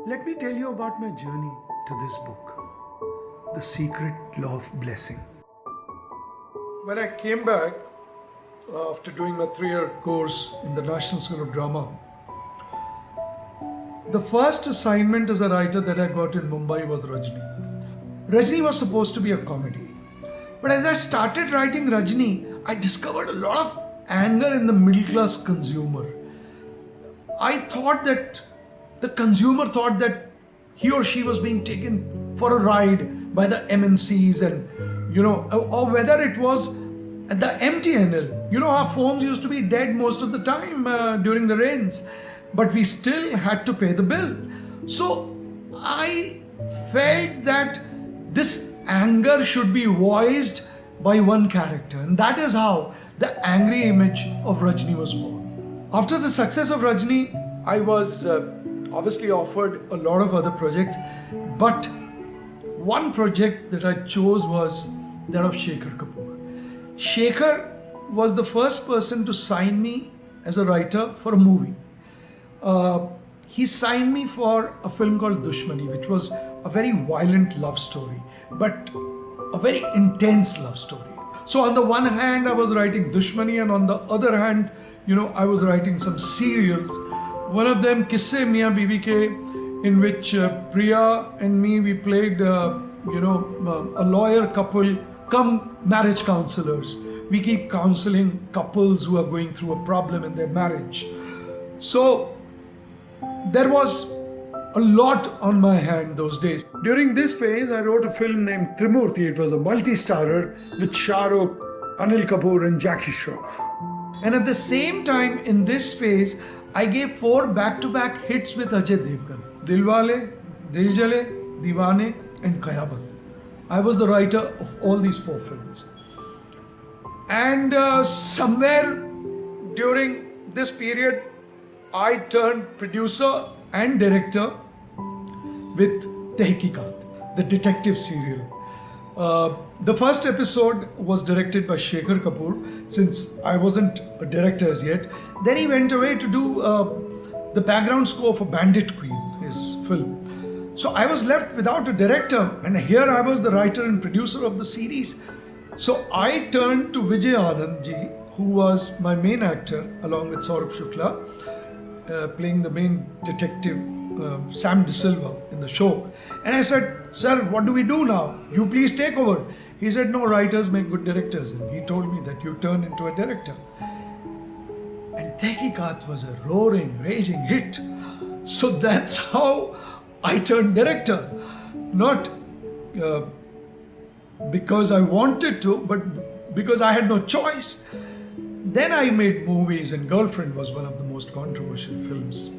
Let me tell you about my journey to this book, The Secret Law of Blessing. When I came back after doing my 3-year course in the National School of Drama, the first assignment as a writer that I got in Mumbai was Rajni. Rajni was supposed to be a comedy. But as I started writing Rajni, I discovered a lot of anger in the middle class consumer. I thought that the consumer thought that he or she was being taken for a ride by the MNCs and, or whether it was the MTNL. Our phones used to be dead most of the time during the rains, but we still had to pay the bill. So I felt that this anger should be voiced by one character, and that is how the angry image of Rajni was born. After the success of Rajni, I was obviously offered a lot of other projects, but one project that I chose was that of Shekhar Kapoor. Shekhar was the first person to sign me as a writer for a movie. He signed me for a film called Dushmani, which was a very violent love story, but a very intense love story. So on the one hand, I was writing Dushmani, and on the other hand, I was writing some serials. One of them, Kisse Miyan Biwi Ke, in which Priya and me, we played, a lawyer couple come marriage counselors. We keep counseling couples who are going through a problem in their marriage. So there was a lot on my hand those days. During this phase, I wrote a film named Trimurti. It was a multi-starrer with Shah Rukh, Anil Kapoor and Jackie Shroff. And at the same time, in this phase, I gave 4 back-to-back hits with Ajay Devgan. Dilwale, Dil Jale, Deewane and Qayamat. I was the writer of all these 4 films. And somewhere during this period, I turned producer and director with Tehqiqat, the detective serial. The first episode was directed by Shekhar Kapoor, since I wasn't a director as yet. Then he went away to do the background score for Bandit Queen, his film. So I was left without a director, and here I was the writer and producer of the series. So I turned to Vijay Anand ji, who was my main actor, along with Saurabh Shukla, playing the main detective, Sam De Silva, in the show. And I said, "Sir, what do we do now? You please take over." He said, "No, writers make good directors." And he told me that you turn into a director. And Tehqiqat was a roaring, raging hit. So that's how I turned director. Not because I wanted to, but because I had no choice. Then I made movies, and Girlfriend was one of the most controversial films.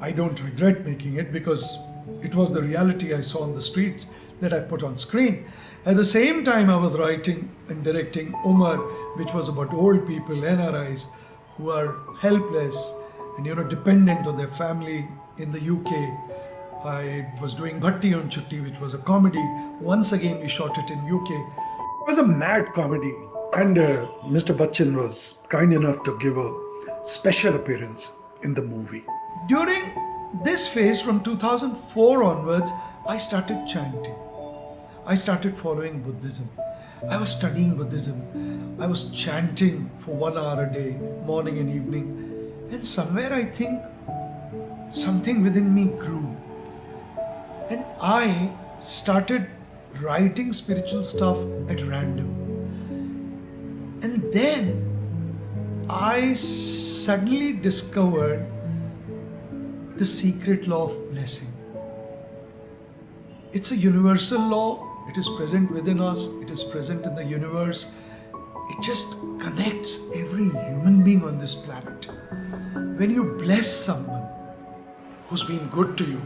I don't regret making it because it was the reality I saw on the streets that I put on screen. At the same time, I was writing and directing Umar, which was about old people, NRIs, who are helpless and dependent on their family in the UK. I was doing Bhatti on Chutti, which was a comedy. Once again, we shot it in UK. It was a mad comedy, and Mr. Bachchan was kind enough to give a special appearance in the movie. During this phase, from 2004 onwards, I started chanting. I started following Buddhism. I was studying Buddhism. I was chanting for 1 hour a day, morning and evening. And somewhere I think something within me grew. And I started writing spiritual stuff at random. And then I suddenly discovered the secret law of blessing. It's a universal law. It is present within us. It is present in the universe. It just connects every human being on this planet. When you bless someone who's been good to you,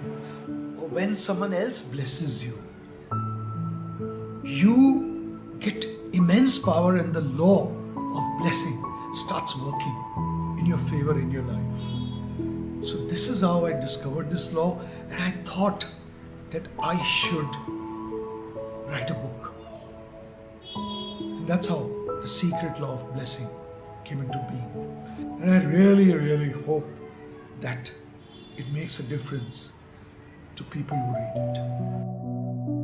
or when someone else blesses you, you get immense power, and the law of blessing starts working in your favor in your life. So this is how I discovered this law, and I thought that I should write a book. And that's how the secret law of blessing came into being. And I really, really hope that it makes a difference to people who read it.